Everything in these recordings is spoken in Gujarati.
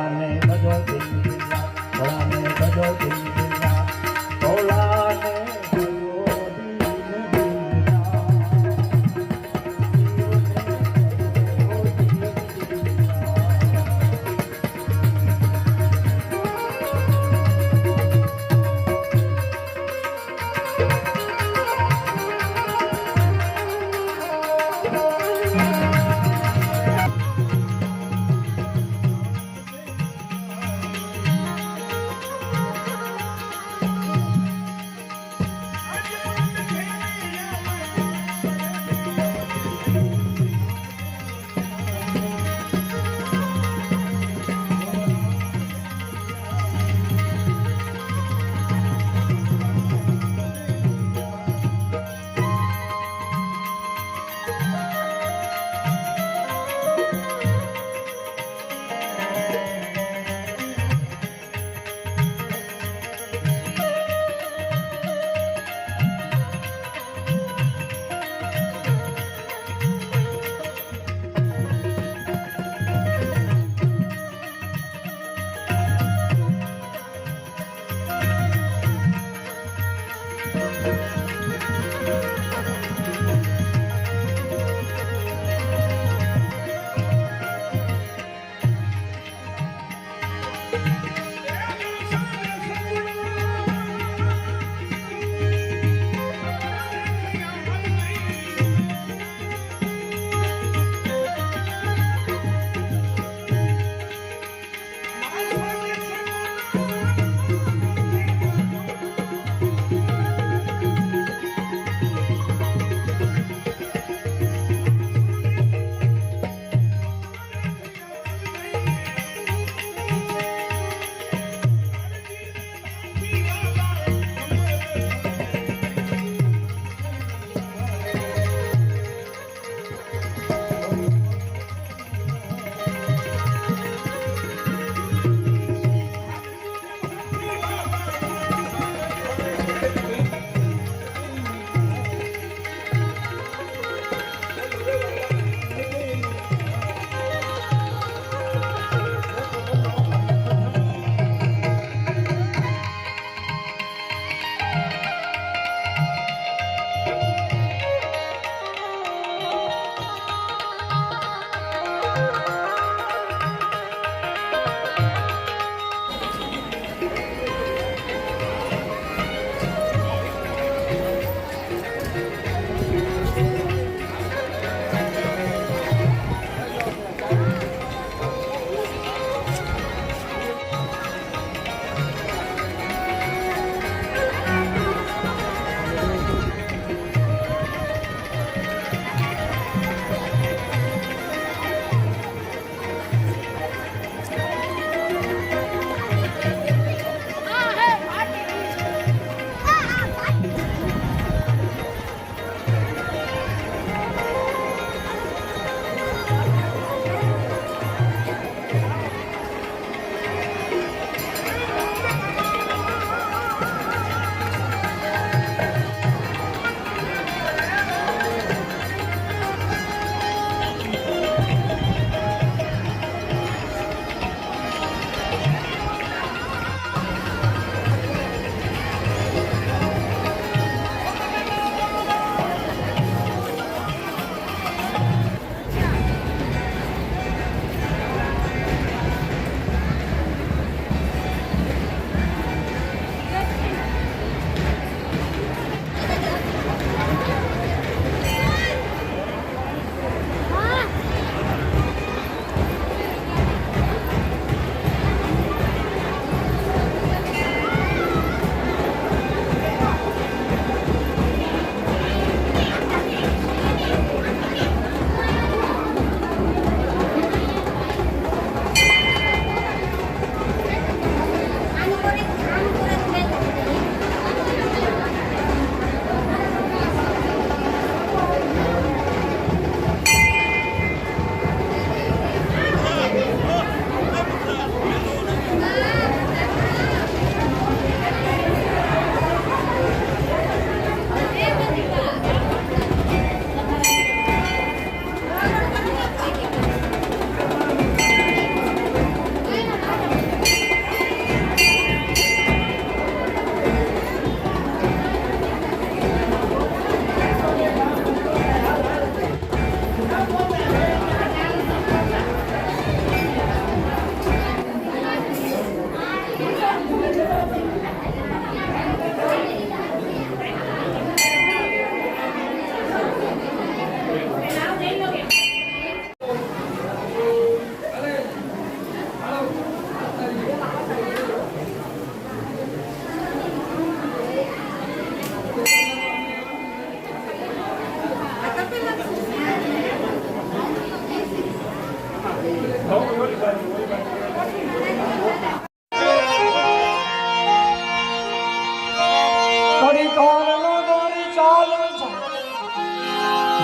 ભોળાને ભજો દિલના, ભોળાને ભજો દિલના, ભોળાને ભજો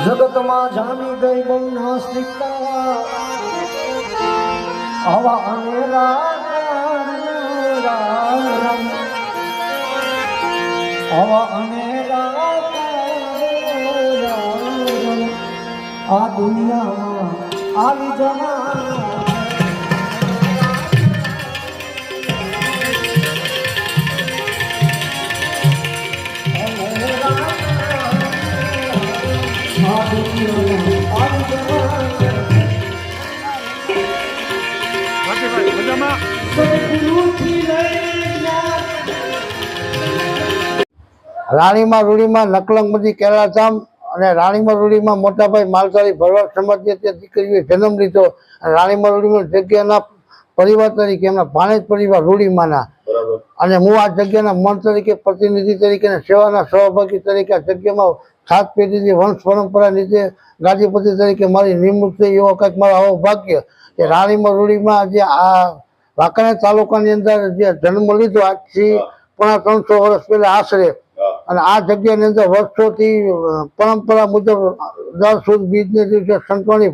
જગતમાં જામી ગઈ બહુ નાસ્તિકતા આવા અનેરા આવા અનેરા આ દુનિયામાં આવી જવા રાણીમાં રૂડીમાં નકલંગમતી કેરાધામ અને રાણીમાં રૂડીમાં મોટાભાઈ માલધારી ભરવાડ સમાજની તે દીકરીઓએ જન્મ લીધો અને રાણીમાં રૂડીમાં જગ્યાના પરિવાર તરીકે એમના ભાણેજ પરિવાર રૂડીમાંના અને હું આ જગ્યાના મન તરીકે પ્રતિનિધિ તરીકે અને સેવાના સહભાગી તરીકે આ જગ્યામાં 7 પેઢીની વંશ પરંપરા નીચે ગાદીપતિ તરીકે મારી નિમણૂક થઈ એવો કંઈક મારો આવો ભાગ્ય કે રાણીમાં રૂડીમાં જે આ વાંકાનેર તાલુકાની અંદર જે જન્મ લીધો આજથી 350 વર્ષ પહેલા આશરે અને આ જગ્યાની અંદર વર્ષોથી પરંપરા મુજબ દર સુદ બીજને દિવસે સંતોની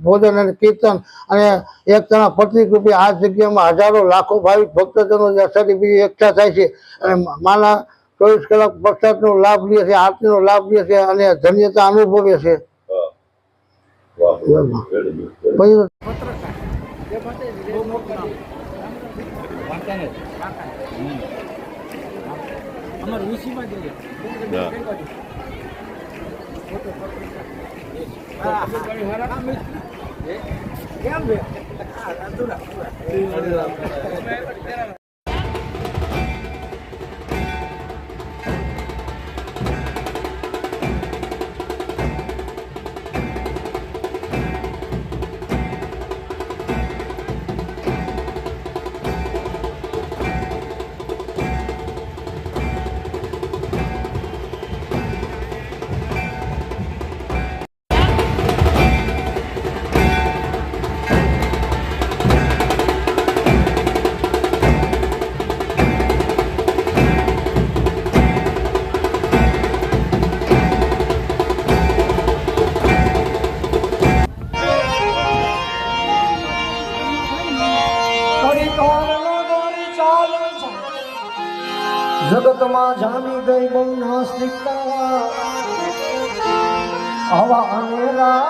ભોજન અને કીર્તન અને એકતાના પ્રતિક રૂપે આ જગ્યામાં હજારો લાખો ભાવિક ભક્તજનો અષાઢી બીજી એકઠા થાય છે અને માના 24 કલાક પ્રસાદનો લાભ લે છે, આરતીનો લાભ લે છે અને ધન્યતા અનુભવે છે. જગતમાં જામી ગઈ બહુ નાસ્તિકતા આવા અનેરા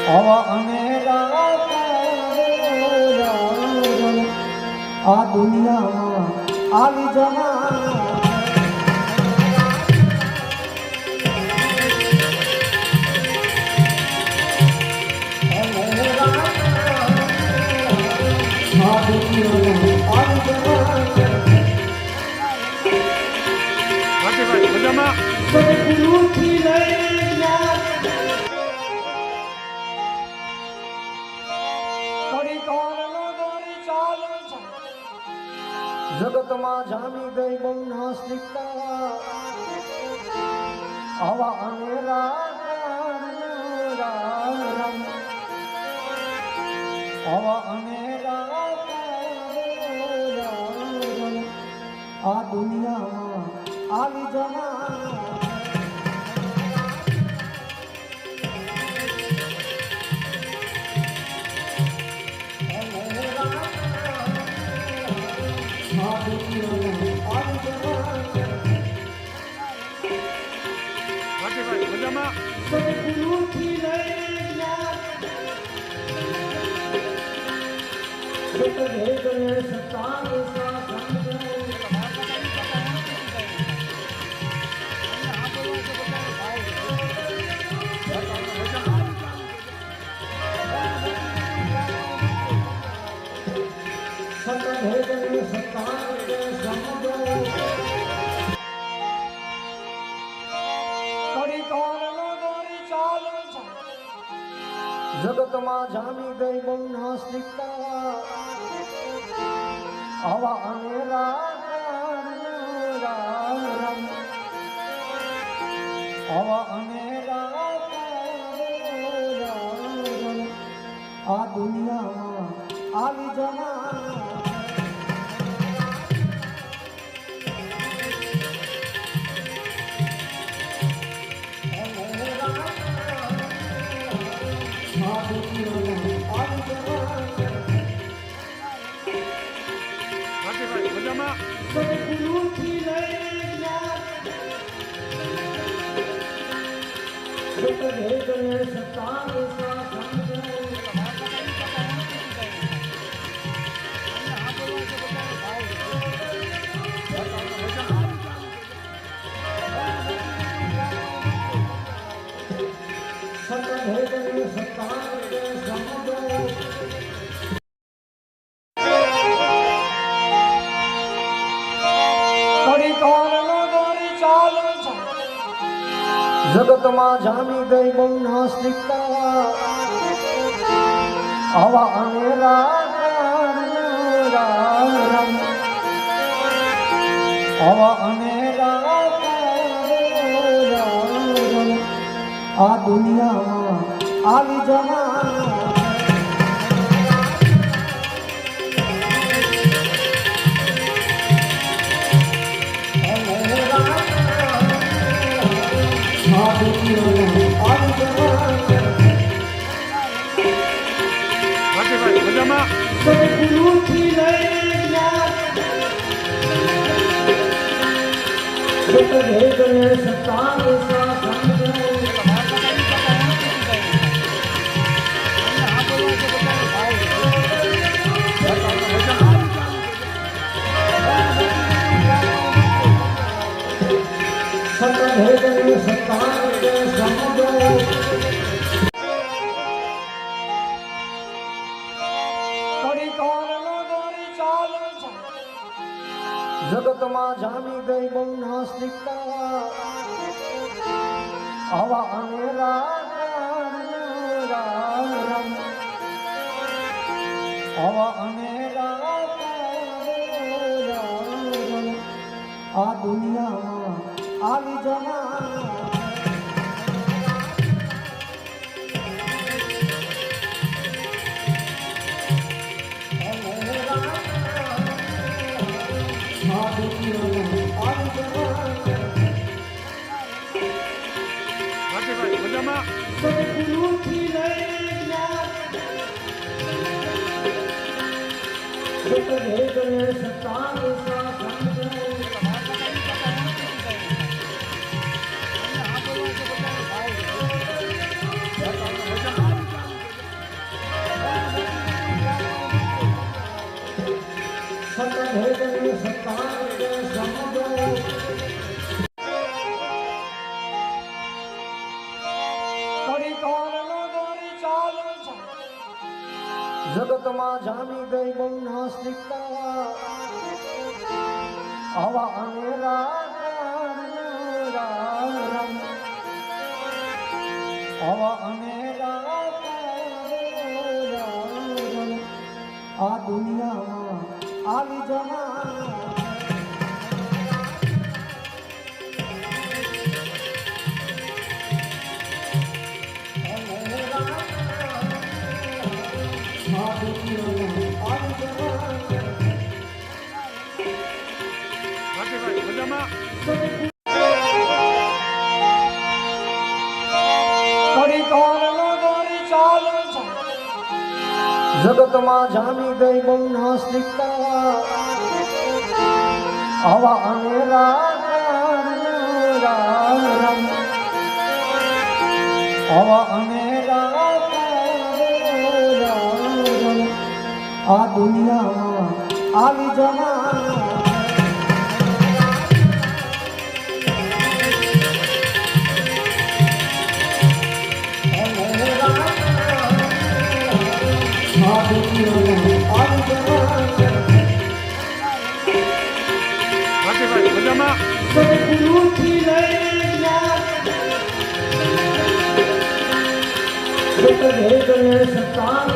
આવા અનેરા આ દુનિયામાં આવી જવા જગતમાં જામી ગઈ બહુ નાસ્તિકતા આવા અનેરા આવા અનેરા આ દુનિયામાં આવી જવા જગતમાં જામી ગઈ બહુ નાસ્તિકતા આવા અનેરા આવા અનેરા આ દુનિયામાં આવી જવા સદગુરુથી લઈને ભેગને સતાર સતભેગને સતાર સમુદ્ર જગતમાં જામી ગઈ બહુ નાસ્તિકતા આવા અનેરા આવા અનેરા આ દુનિયામાં આવી જવા સદગુરુથી લઈને ભેગને સતાર સતભેગને સતાર સમુદ્ર જગતમાં જામી ગઈ બહુ નાસ્તિકતા આવા અનેરા આવા અનેરા આ દુનિયામાં આવી જવા સદગુરુથી લઈને ભેગને સતાર સતભેગને સતાર સમુદ્ર જગતમાં જામી ગઈ બહુ નાસ્તિકતા આવા અનેરા આવા અનેરા આ દુનિયામાં આવી જવા જગતમાં જામી ગઈ બહુ નાસ્તિકતા આવા અનેરા આવા અનેરા આ દુનિયામાં આવી જવા સદગુરુથી લઈને ભેગને સતાર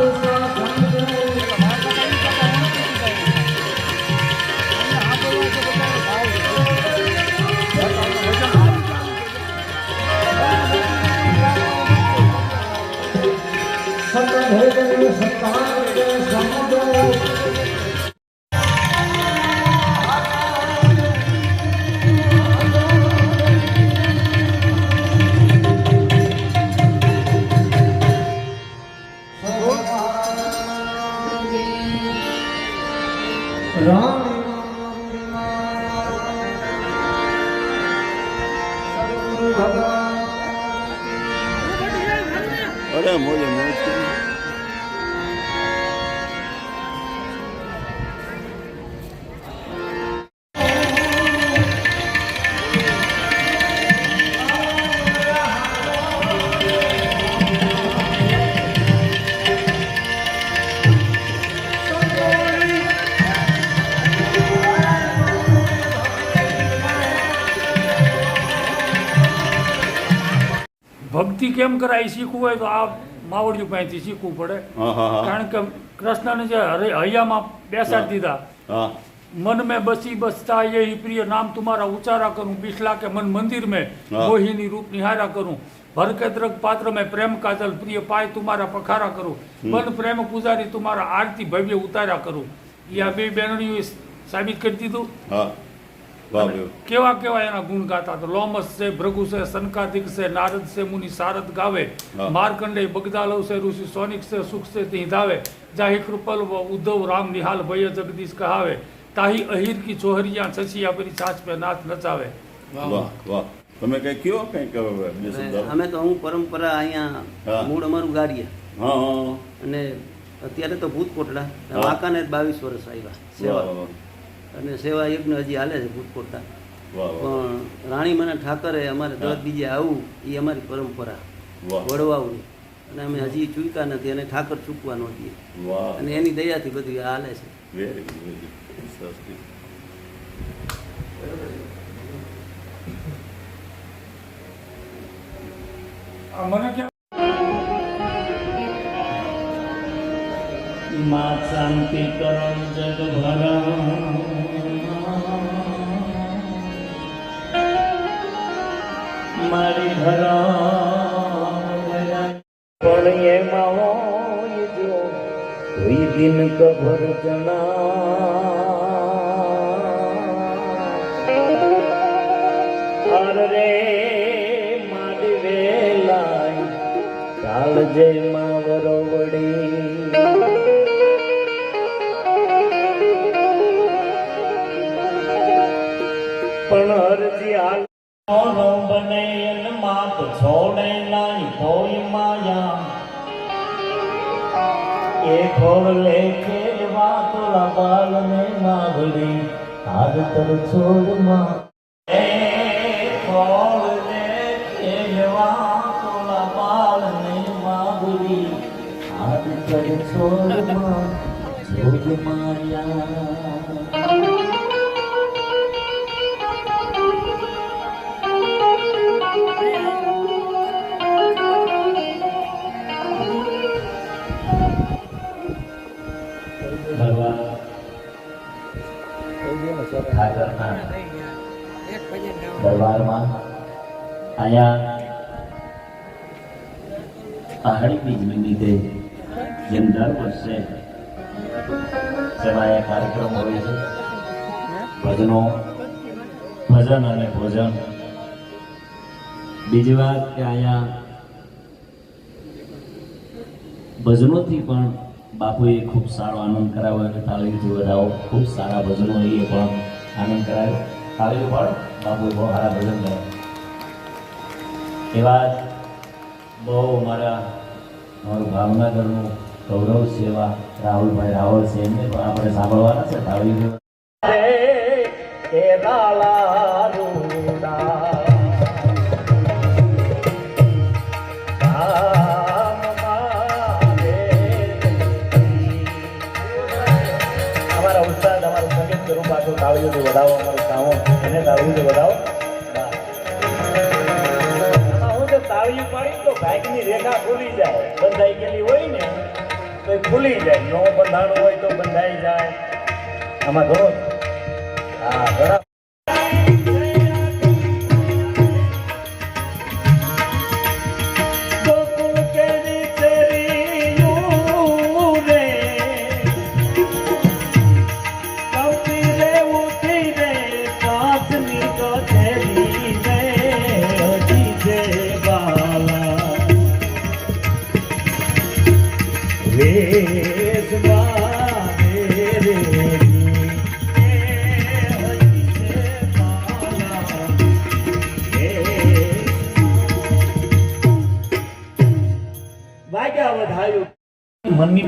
સતભેગને સતાર સમુદ્ર રાણી સદગુરુ ભગવાન અરે મોજે મોજ ભક્તિ કેમ કરાય શીખવું હોય તો આ માવડિયું પાસેથી શીખવું પડે. હા હા હા કારણ કે કૃષ્ણને જે હૈયામાં બેસાડી દીધા, હા मन में बसी बसता यही प्रिय नाम तुम्हारा उच्चारा करूं, बिस्ला के मन मंदिर में हाँ। मोहिनी रूप निहारा करूं, भर के द्रग पात्र में प्रेम का जल प्रिय पाय तुम्हारा पखारा करूं, मन प्रेम पुजारी तुम्हारा आरती भव्य उतारा करूं. ये आ બે બહેનોએ સાબિત કરી દીધું. હા વાહ વાહ. કેવા કેવા એના ગુણ ગાતા તો લોમસ છે, ભૃગુ છે, સનકાદિક છે, નારદ છે, મુનિ સારદ ગાવે, હા. માર્કંડેય બગદાલવ છે, ઋષિ સોનિક છે, સુખ છે તી ધાવે, જાહી કૃપલ ઉદ્ધવ રામ નિહાલ ભય જગદીશ કહાવે, તાહી અહીર કી ચોહરિયા છછિયા પરી છાછ પે નાચ નચાવે. વાહ વાહ. તમે કઈ કયો કઈક બે શબ્દ? અમે તો હું પરંપરા અહીંયા હા. મૂળ અમારું ગાડિયા હા હા અને અત્યારે તો ભૂતકોટડા હા. વાંકાને 22 વર્ષ આવ્યા વાહ સેવા વાહ અને સેવા યજ્ઞ હજી હાલે છે ભૂતકોટડા. વાહ વાહ પણ રાણીમાના ઠાકરે અમારે હા. દર બીજે આવું એ અમારી પરંપરા વાહ વડવાઓની, અને અમે હજી ચૂક્યા નથી અને ઠાકર ચૂકવા ન દઈએ, વાહ. અને એની દયાથી બધું આ હાલે છે. વેરી ગુડ વેરી સરસ. આ મને કેમ માં શાંતિ કરણ જગ ભરણ મારી ભરણ પણ એમાં હોય જો કોઈ દિન કભર જણા અરે મારી વેલાય કાલ જય માં વરોવડી પણ હરજી હાલ નો બને એન માત છોડે નાઈ કોઈ માયા એ ખોળ લેખે વાતોલા બાલ ને માવડી હાર તર છોડ માં એ ખોળ લેખે વાતોલા બાલ ને માવડી હાર તર છોડ માં જોગ માયા દરબારમાં અહીંયા આહાડી બીજ નિમિત્તે જેમ દર વર્ષે સેવાયા કાર્યક્રમ હોય છે, ભજનો ભજન અને ભોજન. બીજી વાત કે અહીંયા ભજનોથી પણ બાપુએ ખૂબ સારો આનંદ કરાવ્યો અને તાળીથી વધાવો. ખૂબ સારા ભજનો એ પણ આનંદ કરાવ્યો. તાળીઓ પણ બાપુએ બહુ સારા ભજન ગાયા. એવા જ બહુ મારું ભાવનગરનું ગૌરવ છે એવા રાહુલભાઈ રાવળ છે, એમને પણ આપણે સાંભળવાના છે. તાળીઓ અમારા ઉસ્તાદ અમારું સંગીત કરું પાછું તાળીઓથી વધાવો. અમારું કામો એને તાળીઓથી વધાવો. હું તો તાળીઓ પાડી તો ભાગની રેખા ખુલી જાય. બંધાઈ ગયેલી હોય ને તો એ ખુલી જાય, નો બંધાણું હોય તો બંધાઈ જાય. આમાં ઘણો હા ઘણા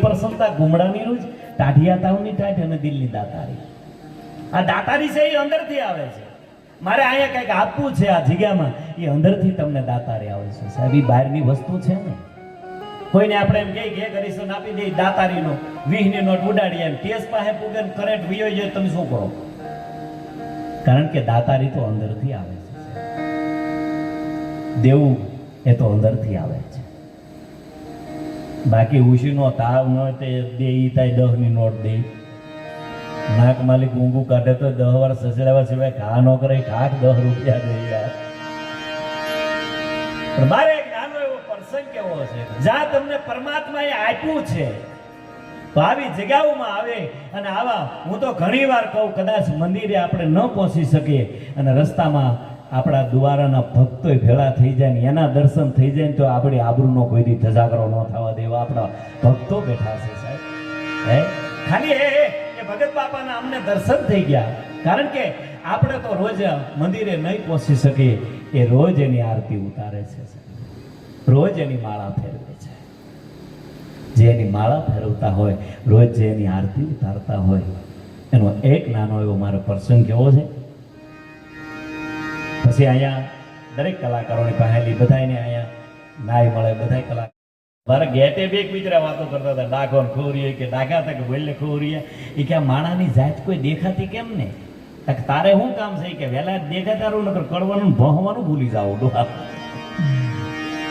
પ્રસન્નતા ગુમડાની રૂજ, ટાઢિયા તાવની ટાઢ અને દિલની દાતારી. આ દાતારી છે એ અંદરથી આવે છે. મારે અહીંયા કંઈક આપવું છે આ જગ્યામાં, એ અંદરથી તમને દાતારી આવે છે સાહેબ. એ બહારની વસ્તુ છે ને. કોઈને આપણે એમ કહીએ કે કરીશું આપી દઈએ દાતારીનો 20 ની નોટ ઉડાડીએ, એમ કેસ પાસે પૂગે કરંટ વિયો જાય, તમે શું કરો? કારણ કે દાતારી તો અંદરથી આવે છે. દેવું એ તો અંદરથી આવે છે. બાકી ઉશીનો તાવ ન તે દે ઈ થાય 10 ની નોટ દે. નાક માલિક ઊંઘું કાઢે તો 10 વાર સસરાવા સિવાય ઘા ન કરે, ઘાક 10 રૂપિયા દે યાર. પણ મારે એક નાનો એવો પ્રસંગ કેવો છે, જ્યાં તમને પરમાત્માએ આપ્યું છે તો આવી જગ્યાઓમાં આવે અને આવા, હું તો ઘણી વાર કહું, કદાચ મંદિરે આપણે ન પહોંચી શકીએ અને રસ્તામાં આપણા દ્વારાના ભક્તો ભેળા થઈ જાય ને એના દર્શન થઈ જાય ને તો આપણી આબરૂનો કોઈ દી ધજાગરો ન થવા દેવા આપણા ભક્તો બેઠા છે સાહેબ. હે ખાલી એ ભગત બાપાના અમને દર્શન થઈ ગયા, કારણ કે આપણે તો રોજ મંદિરે નહીં પહોંચી શકીએ, એ રોજ એની આરતી ઉતારે છે સાહેબ. રોજ એની માળા ફેરવે છે. જે એની માળા ફેરવતા હોય, રોજ જે એની આરતી ઉતારતા હોય, એનો એક નાનો એવો મારો પ્રસંગ કેવો છે. પછી અહીંયા દરેક કલાકારોની પહેલી બધાને અહીંયા નાય મળે, બધા કલાકાર મારા ગેટે બે બીજરા વાતો કરતા હતા, ડાઘો ખોરીએ કે ડાઘા હતા કે બોલે ખોરીએ. એ કે આ માણાની જાત કોઈ દેખાતી કેમ ને? તારે શું કામ છે કે વહેલા દેખાતારું નકર કરવાનું ભણવાનું ભૂલી જાવ ડોહા.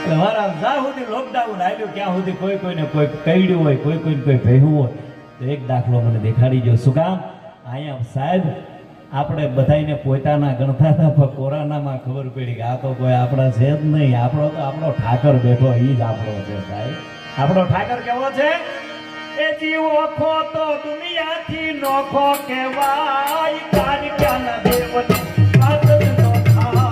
એટલે મારા જ્યાં સુધી લોકડાઉન આવ્યું ત્યાં સુધી કોઈ કોઈને કોઈ કઈડ્યું હોય, કોઈ કોઈને કોઈ ભેહું હોય તો એક દાખલો મને દેખાડી ગયો. શું કામ? અહીંયા સાહેબ આપણે બધાને પોતાના ગણતા હતા, પણ કોરોનામાં ખબર પડી કે આ તો કોઈ આપણા છે જ નહીં. આપણો તો આપણો ઠાકર બેઠો, એ જ આપણો છે સાહેબ. આપણો ઠાકર કેવો છે? એ જીવ ઓખો તો દુનિયાથી નોખો કહેવાય, કાલિકાના દેવની વાત જ નો થાય.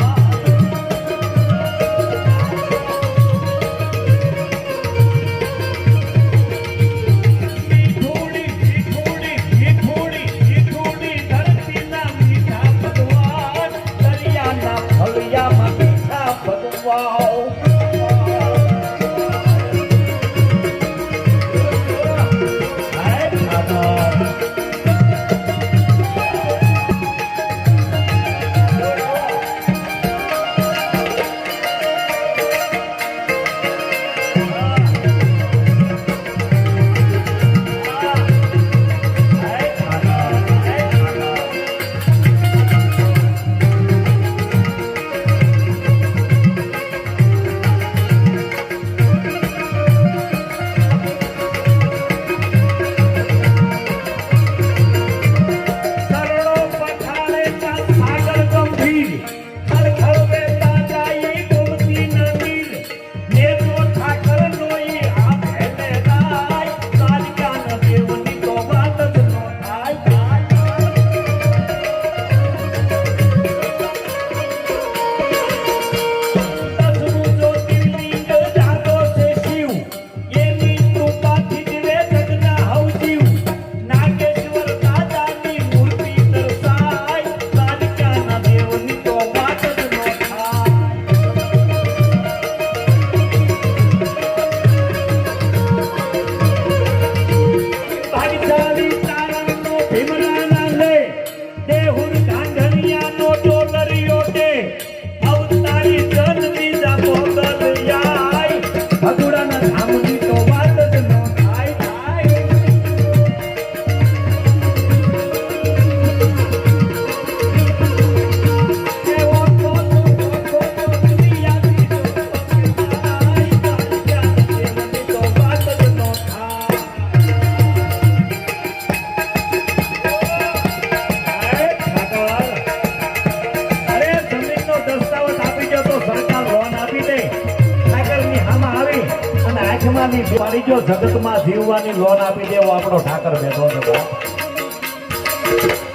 જગતમાં જીવવાની લોન આપી દેવો આપણો ઠાકર બેઠો છે.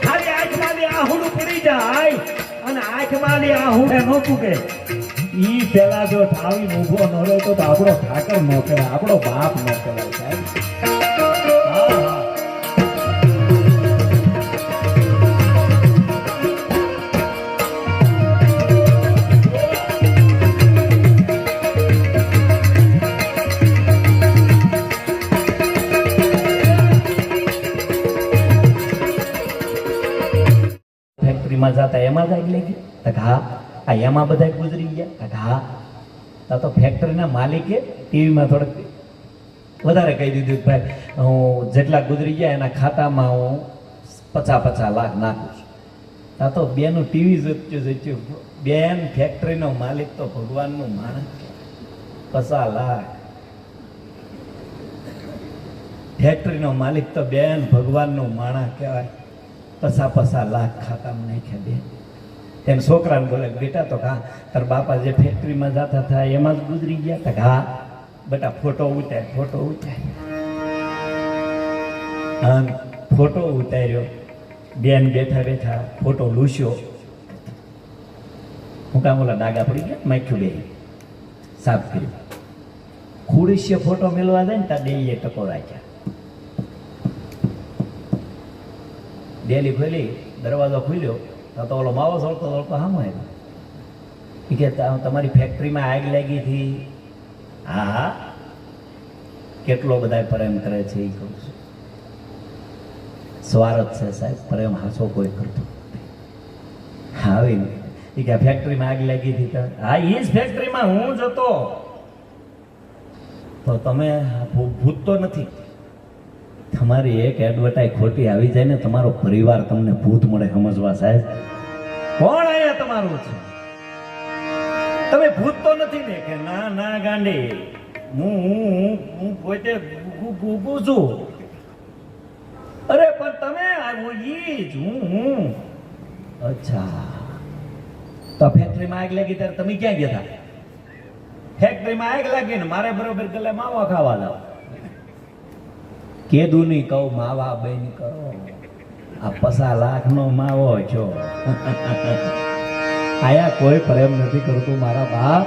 ખાલી આંખમાંથી આહુડું પડી જાય અને આંખમાંથી આહુડે ન ચૂકે, ઈ પેલા જો ઠાવી ઊભો ન રહે તો આપણો ઠાકર ન કહેવાય, આપણો બાપ ન કહેવાય સાહેબ. ફેક્ટરીમાં જતા એમાં જ આગ લાગી? તો કે હા. આ એમાં બધા ગુજરી ગયા? તો કે હા. તો ફેક્ટરીના માલિકે ટીવીમાં થોડુંક વધારે કહી દીધું કે ભાઈ હું જેટલા ગુજરી ગયા એના ખાતામાં હું 50 લાખ નાખું છું. તો બેનું ટીવી જોચ્યું બેન ફેક્ટરીનો માલિક તો ભગવાનનું માણસ 50 લાખ. ફેક્ટરીનો માલિક તો બેન ભગવાનનું માણસ કહેવાય. 50 લાખ ખાતામાં નાખ્યા બેન. એને છોકરાને બોલે બેટા તો હા તાર બાપા જે ફેક્ટરીમાં જતા હતા એમાં જ ગુજરી ગયા? તો હા. બેટા ફોટો ઉતાર. હા ફોટો ઉતાર્યો. બેન બેઠા બેઠા ફોટો લૂસ્યો. હું કામ ઓલા ડાગા પડી ગયા માખ્યું બે સાફ કર્યું. ખુડીસીએ ફોટો મેળવા જાય ને ત્યાં ડેલીએ ટકો રાખ્યા. ડેલી ખોલી દરવાજો ખોલ્યો તો ઓલો માવો સોળતો સામો આવ્યો. એ કે તમારી ફેક્ટરીમાં આગ લાગી હતી? હા હા. કેટલો બધા પ્રેમ કરે છે એ કહું છું. સ્વાર્થ છે સાહેબ, પ્રેમ હાસો કોઈ કરતો હા આવી એ કે ફેક્ટરીમાં આગ લાગી હતી? હા એ જ ફેક્ટરીમાં હું જ હતો. તો તમે ભૂત તો નથી? તમારી એક એડવર્ટાઈઝ ખોટી આવી જાય ને તમારો પરિવાર તમને ભૂત મળે સમજવા સાહેબ. કોણ આયા તમારું છે? તમે ભૂત તો નથી ને? કે ના ના ગાંડી હું પોતે ભૂગું છું. અરે પણ તમે આવો ઈ જ હું. અચ્છા તો ફેક્ટરીમાં આગ લાગી ત્યારે તમે ક્યાં ગયા હતા? ફેક્ટરીમાં આગ લાગી ને મારે બરોબર ગલે માવા ખાવા લાવ. કેદું નહીં કહું માવા બેન કરો. આ 50 લાખનો માવો છો. આયા કોઈ પ્રેમ નથી કરતું મારા બાપ.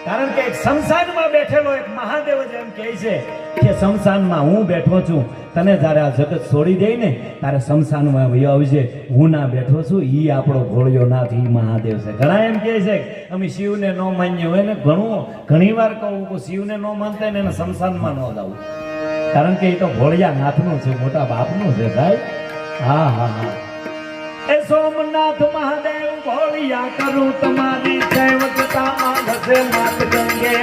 કારણ કે એક શમશાનમાં બેઠેલો એક મહાદેવ જ એમ કહે છે કે શમશાનમાં હું બેઠો છું, તને જ્યારે આ જગત છોડી દે ને ત્યારે શમશાનમાં વયો આવજે. હું ના બેઠો છું ઈ આપણો ભોળિયો નાથ ઈ મહાદેવ છે. ઘણા એમ કહે છે અમે શિવને ન માન્ય હોય ને ઘણી વાર કહું શિવને ન માનતા ને એને શમશાનમાં ન જવું. કારણ કે એ તો ભોળિયા નાથનું છે, મોટા બાપનું છે સાહેબ. હા હા હા. એ સોમનાથ મહાદેવ ભોળિયા કરું તમારી સેવકતા માંગશે નાથ ગંગે.